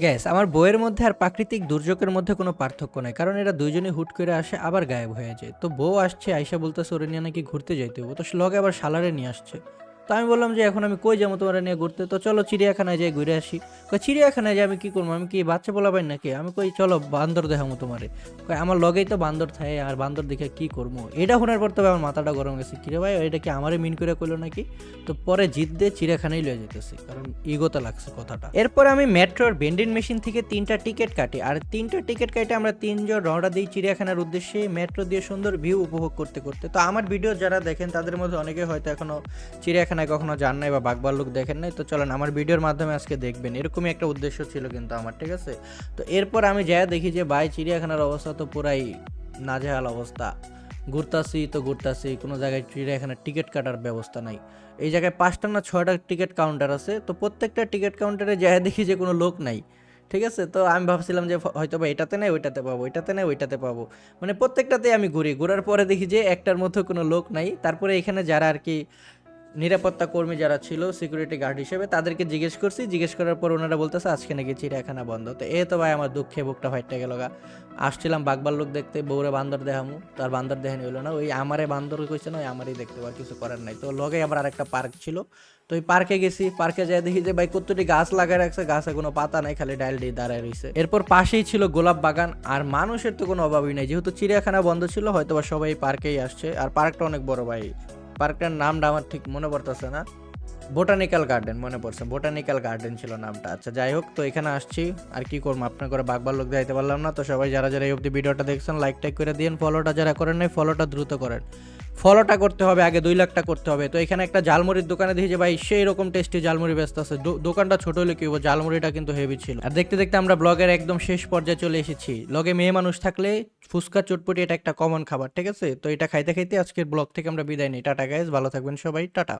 Gas আমার বইয়ের মধ্যে আর প্রাকৃতিক দুর্যোগের মধ্যে কোনো পার্থক্য নাই, কারণ এরা দুইজনই হুট করে আসে আবার গায়েব হয়ে যায়। তো বউ আসছে, আইসা বলতেছে ওরে নিয়ে নাকি ঘুরতে যাইতে হবে, তো লগে আবার শালারে নিয়ে আসছে। তো আমি বললাম যে এখন আমি কই যাবো তোমার নিয়ে ঘুরতে, তো চলো চিড়িয়াখানায় যাই ঘুরে আসি। কই চিড়িয়াখানায় যাই আমি কি করবো, আমি কি বাচ্চা বলাবাই নাকি, আমি কই চলো বান্দর দেখামো তোমারে। কই আমার লগেই তো বান্দর থাকে, আর বান্দর দেখে কি করবো। এটা শোনার পর তবে আমার মাথাটা গরম গেছে, কিরে ভাই এটা কি আমারে মিন করে কইলো নাকি। তো পরে জিদ দিয়ে চিড়িয়াখানায় লয়ে যেতেছি, কারণ ইগোতে লাগছে কথাটা। এরপর আমি মেট্রোর ভেন্ডিং মেশিন থেকে 3টা টিকিট কাটি, আর 3টা টিকিট কাটে আমরা 3জন রওনা দিই চিড়িয়াখানার উদ্দেশ্যে, মেট্রো দিয়ে সুন্দর ভিউ উপভোগ করতে করতে। তো আমার ভিডিও যারা দেখেন তাদের মধ্যে অনেকে হয়তো এখনো চিড়িয়াখানায় কখনো যান নাই বা বাঘভাল্লুক দেখেন নাই, তো চলেন আমার ভিডিওর মাধ্যমে আজকে দেখবেন। এরকমই একটা উদ্দেশ্য ছিল কিন্তু আমার, ঠিক আছে। তো এরপর আমি যা দেখি যে ভাই চিড়িয়াখানার অবস্থা তো পুরাই নাজেহাল অবস্থা। ঘুরতাছি কোনো জায়গায় চিড়িয়াখানার টিকিট কাটার ব্যবস্থা নাই। এই জায়গায় 5টা না 6টা টিকিট কাউন্টার আছে, তো প্রত্যেকটা টিকিট কাউন্টারে যায় দেখি যে কোনো লোক নাই। ঠিক আছে, তো আমি ভাবছিলাম যে হয়তো বা এটাতে নেই ওইটাতে পাবো, এটাতে নেই ওইটাতে পাবো, মানে প্রত্যেকটাতে আমি ঘুরার পরে দেখি যে একটার মধ্যে কোনো লোক নাই। তারপরে এখানে যারা আর কি নিরাপত্তা কর্মী যারা ছিল সিকিউরিটি গার্ড হিসেবে, তাদেরকে জিজ্ঞেস করার পর ওনারা বলতেছে আজকে নাকি চিড়িয়াখানা বন্ধ। তো এ তো ভাই আমার দুঃখে বুকটা ফাইটটা গেল গা। আসছিলাম বাঘভাল্লুক দেখতে, বউরে বান্দর দেখামু, তার বান্দর দেখানি হইলো না, ওই আমারে বান্দর কইছে না, ওই আমারই দেখতে পাওয়ার কিছু করার নাই। তো লগে আবার আরেকটা পার্ক ছিল, তো ওই পার্কে গেছি। পার্কে যাই দেখি যে ভাই কতটি গাছ লাগায় রাখছে, গাছে কোনো পাতা নাই, খালি ডাল দিয়ে দাঁড়ায় রয়েছে। এরপর পাশেই ছিল গোলাপ বাগান, আর মানুষের তো কোনো অভাবই নাই, যেহেতু চিড়িয়াখানা বন্ধ ছিল হয়তো বা সবাই পার্কেই আসছে। আর পার্কটা অনেক বড় ভাই, পার্কটার নামটা আমার ঠিক মনে পড়তেছে না। বোটানিক্যাল গার্ডেন মনে পড়ছে, বোটানিক্যাল গার্ডেন ছিল নামটা। আচ্ছা যাই হোক, তো এখানে আসছি, আর কি করবো, আপনার করে বাঘভাল্লুক দেখাইতে পারলাম না। তো সবাই যারা যারা এই অবধি ভিডিওটা দেখছেন লাইক টাইক করে দিন, ফলোটা যারা করেন নাই ফলোটা দ্রুত করেন। ফলোটা করতে হবে আগে 2 লাখটা করতে হবে। তো এখানে একটা জালমুড়ির দোকানে দেখি যে ভাই সেই রকম টেস্টি জালমুড়ি ব্যস্ত আছে। দোকানটা ছোট হলে কি হবো, জালমুড়িটা কিন্তু হেভি ছিল। আর দেখতে দেখতে আমরা ব্লগের একদম শেষ পর্যায়ে চলে এসেছি। লগে মেয়ে মানুষ থাকলে ফুচকা চটপটি এটা একটা কমন খাবার, ঠিক আছে। তো এটা খাইতে খাইতে আজকের ব্লগ থেকে আমরা বিদায় নিই। টাটা গাইজ, ভালো থাকবেন সবাই, টাটা।